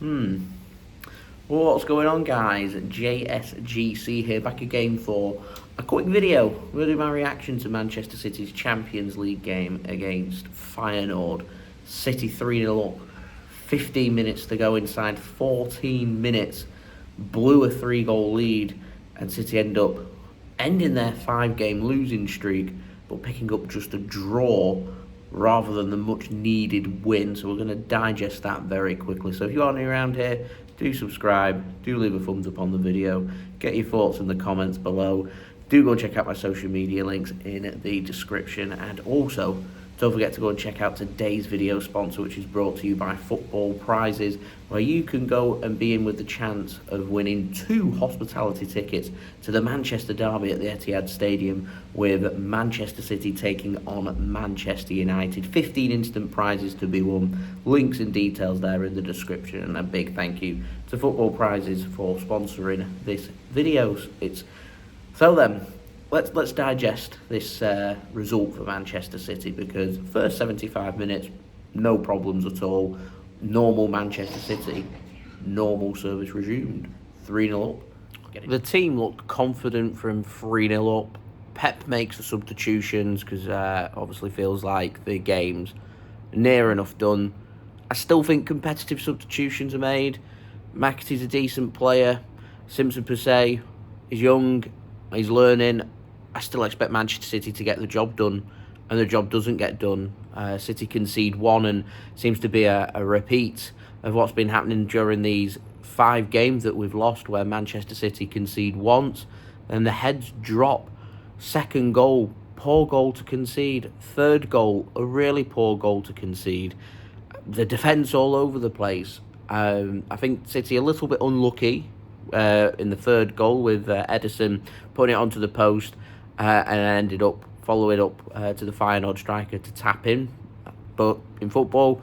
Well, what's going on, guys? JSGC here, back again for a quick video. I'm going to do my reaction to Manchester City's Champions League game against Feyenoord. City 3-0 up, 15 minutes to go inside 14 minutes. Blew a 3-goal lead, and City end up ending their 5-game losing streak, but picking up just a draw rather than the much needed win. So we're going to digest that very quickly. So if you are new around here, do subscribe, do leave a thumbs up on the video, get your thoughts in the comments below. Do go and check out my social media links in the description, and also don't forget to go and check out today's video sponsor, which is brought to you by Football Prizes, where you can go and be in with the chance of winning 2 hospitality tickets to the Manchester derby at the Etihad Stadium, with Manchester City taking on Manchester United. 15 instant prizes to be won. Links and details there in the description, and a big thank you to Football Prizes for sponsoring this video. So then, let's digest this result for Manchester City, because first 75 minutes, no problems at all. Normal Manchester City, normal service resumed. 3-0 up. The team looked confident from 3-0 up. Pep makes the substitutions because obviously feels like the game's near enough done. I still think competitive substitutions are made. McAtee's a decent player. Simpson per se is young. He's learning. I still expect Manchester City to get the job done, and the job doesn't get done. City concede 1, and seems to be a repeat of what's been happening during these 5 games that we've lost, where Manchester City concede once, and the heads drop. Second goal, poor goal to concede. Third goal, a really poor goal to concede. The defence all over the place. I think City a little bit unlucky in the third goal, with Ederson putting it onto the post, and ended up following up to the Feyenoord striker to tap in. But in football,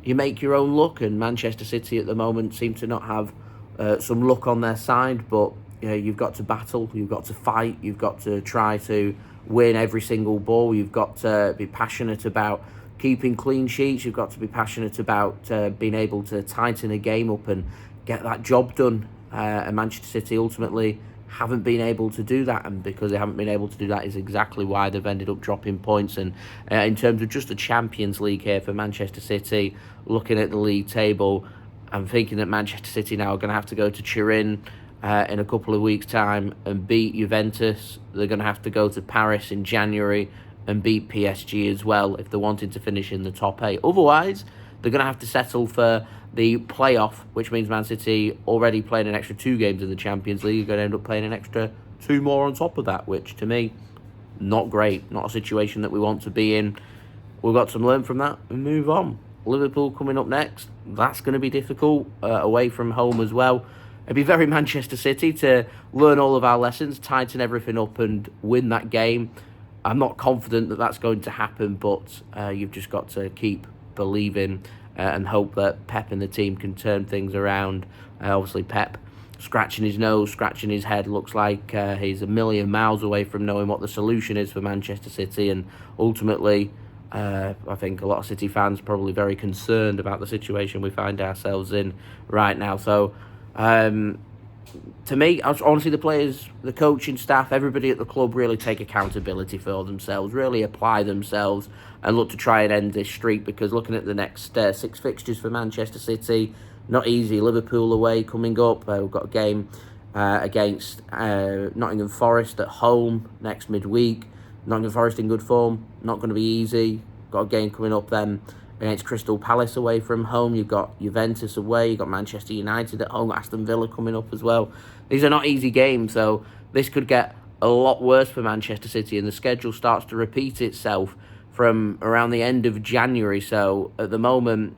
you make your own luck, and Manchester City at the moment seem to not have some luck on their side. But you've got to battle, you've got to fight, you've got to try to win every single ball. You've got to be passionate about keeping clean sheets. You've got to be passionate about being able to tighten a game up and get that job done. And Manchester City ultimately haven't been able to do that, and because they haven't been able to do that is exactly why they've ended up dropping points. And in terms of just the Champions League here for Manchester City, looking at the league table, I'm thinking that Manchester City now are going to have to go to Turin in a couple of weeks' time and beat Juventus. They're going to have to go to Paris in January and beat PSG as well if they're wanting to finish in the top 8. Otherwise, they're going to have to settle for the playoff, which means Man City already playing an extra 2 games in the Champions League are going to end up playing an extra 2 more on top of that, which to me, not great. Not a situation that we want to be in. We've got to learn from that and move on. Liverpool coming up next. That's going to be difficult, away from home as well. It'd be very Manchester City to learn all of our lessons, tighten everything up and win that game. I'm not confident that that's going to happen, but you've just got to keep believing and hope that Pep and the team can turn things around. Obviously, Pep scratching his nose, scratching his head. Looks like he's a million miles away from knowing what the solution is for Manchester City. And ultimately, I think a lot of City fans are probably very concerned about the situation we find ourselves in right now. So, to me, honestly, the players, the coaching staff, everybody at the club really take accountability for themselves, really apply themselves and look to try and end this streak, because looking at the next 6 fixtures for Manchester City, not easy. Liverpool away coming up. We've got a game against Nottingham Forest at home next midweek. Nottingham Forest in good form, not going to be easy. Got a game coming up then against Crystal Palace away from home. You've got Juventus away. You've got Manchester United at home. Aston Villa coming up as well. These are not easy games, so this could get a lot worse for Manchester City, and the schedule starts to repeat itself from around the end of January. So at the moment,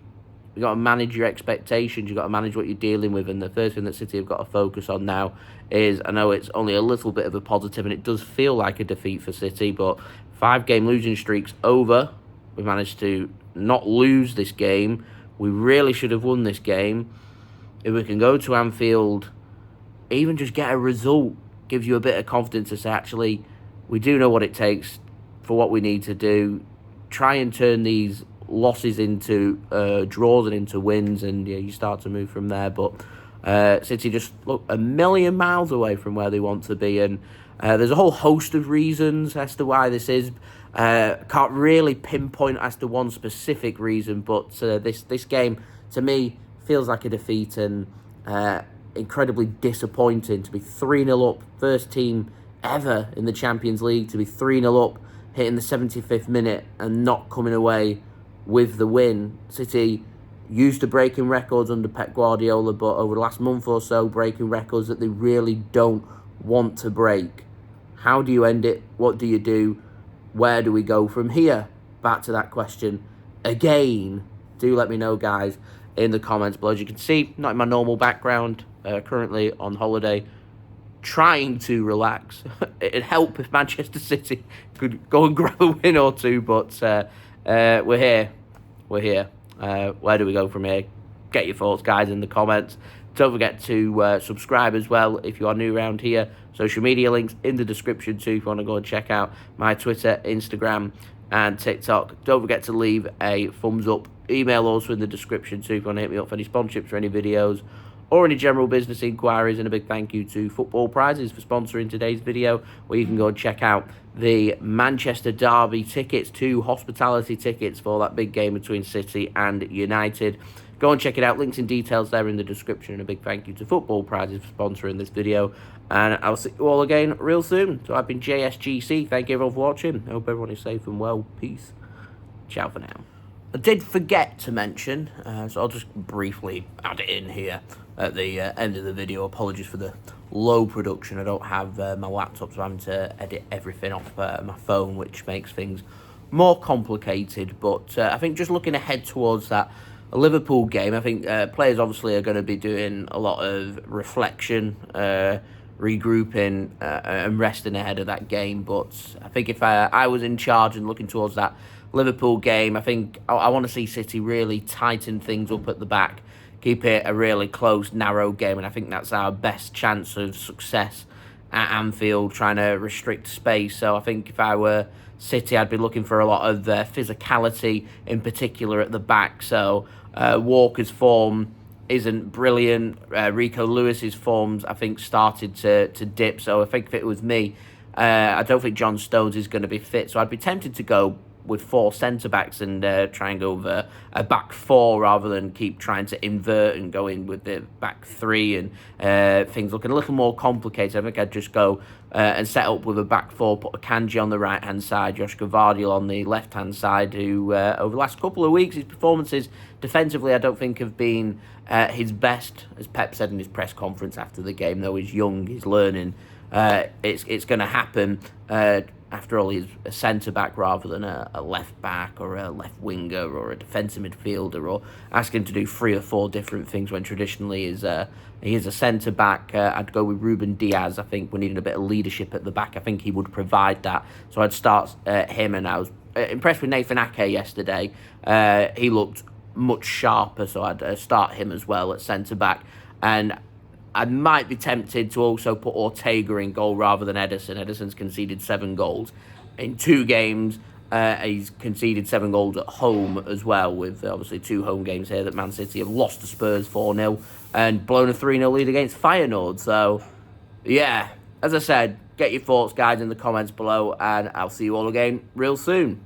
you've got to manage your expectations. You've got to manage what you're dealing with, and the first thing that City have got to focus on now is, I know it's only a little bit of a positive, and it does feel like a defeat for City, but 5-game losing streak's over. We managed to not lose this game. We really should have won this game. If we can go to Anfield, even just get a result, gives you a bit of confidence to say, actually, we do know what it takes for what we need to do. Try and turn these losses into draws and into wins, and you start to move from there. But City just look a million miles away from where they want to be, and there's a whole host of reasons as to why this is. Can't really pinpoint as to one specific reason, but this game to me feels like a defeat, and incredibly disappointing to be 3-0 up, first team ever in the Champions League to be 3-0 up, hitting the 75th minute and not coming away with the win. City used to breaking records under Pep Guardiola, but over the last month or so, breaking records that they really don't want to break. How do you end it? What do you do? Where do we go from here? Back to that question again. Do let me know, guys, in the comments below. As you can see, not in my normal background, currently on holiday, trying to relax. It'd help if Manchester City could go and grab a win or two, but we're here. Where do we go from here? Get your thoughts, guys, in the comments. Don't forget to subscribe as well if you are new around here. Social media links in the description too if you want to go and check out my Twitter, Instagram and TikTok. Don't forget to leave a thumbs up. Email also in the description too if you want to hit me up for any sponsorships or any videos or any general business inquiries. And a big thank you to Football Prizes for sponsoring today's video, where you can go and check out the Manchester Derby tickets, 2 hospitality tickets for that big game between City and United. Go and check it out. Links and details there in the description. And a big thank you to Football Prizes for sponsoring this video. And I'll see you all again real soon. So I've been JSGC. Thank you everyone for watching. I hope everyone is safe and well. Peace. Ciao for now. I did forget to mention, so I'll just briefly add it in here at the end of the video. Apologies for the low production. I don't have my laptop, so I'm having to edit everything off my phone, which makes things more complicated. But I think just looking ahead towards that Liverpool game, I think players obviously are going to be doing a lot of reflection, regrouping and resting ahead of that game. But I think if I was in charge and looking towards that Liverpool game, I think I want to see City really tighten things up at the back, keep it a really close, narrow game, and I think that's our best chance of success at Anfield, trying to restrict space. So I think if I were City, I'd be looking for a lot of physicality, in particular at the back. So Walker's form isn't brilliant. Rico Lewis's forms, I think, started to dip. So I think if it was me, I don't think John Stones is going to be fit. So I'd be tempted to go with 4 centre-backs and try and go with a back 4 rather than keep trying to invert and go in with the back 3 and things looking a little more complicated. I think I'd just go and set up with a back 4, put Akanji on the right-hand side, Josko Gvardiol on the left-hand side, who over the last couple of weeks, his performances defensively I don't think have been his best. As Pep said in his press conference after the game, though he's young, he's learning. It's going to happen. After all, he's a centre-back rather than a left-back or a left-winger or a defensive midfielder, or asking him to do 3 or 4 different things when traditionally he is a centre-back. I'd go with Ruben Dias. I think we're needing a bit of leadership at the back. I think he would provide that. So I'd start him, and I was impressed with Nathan Ake yesterday. He looked much sharper, so I'd start him as well at centre-back. And I might be tempted to also put Ortega in goal rather than Ederson. Ederson's conceded 7 goals in 2 games. He's conceded 7 goals at home as well, with obviously 2 home games here that Man City have lost to Spurs 4-0 and blown a 3-0 lead against Feyenoord. So, yeah, as I said, get your thoughts, guys, in the comments below, and I'll see you all again real soon.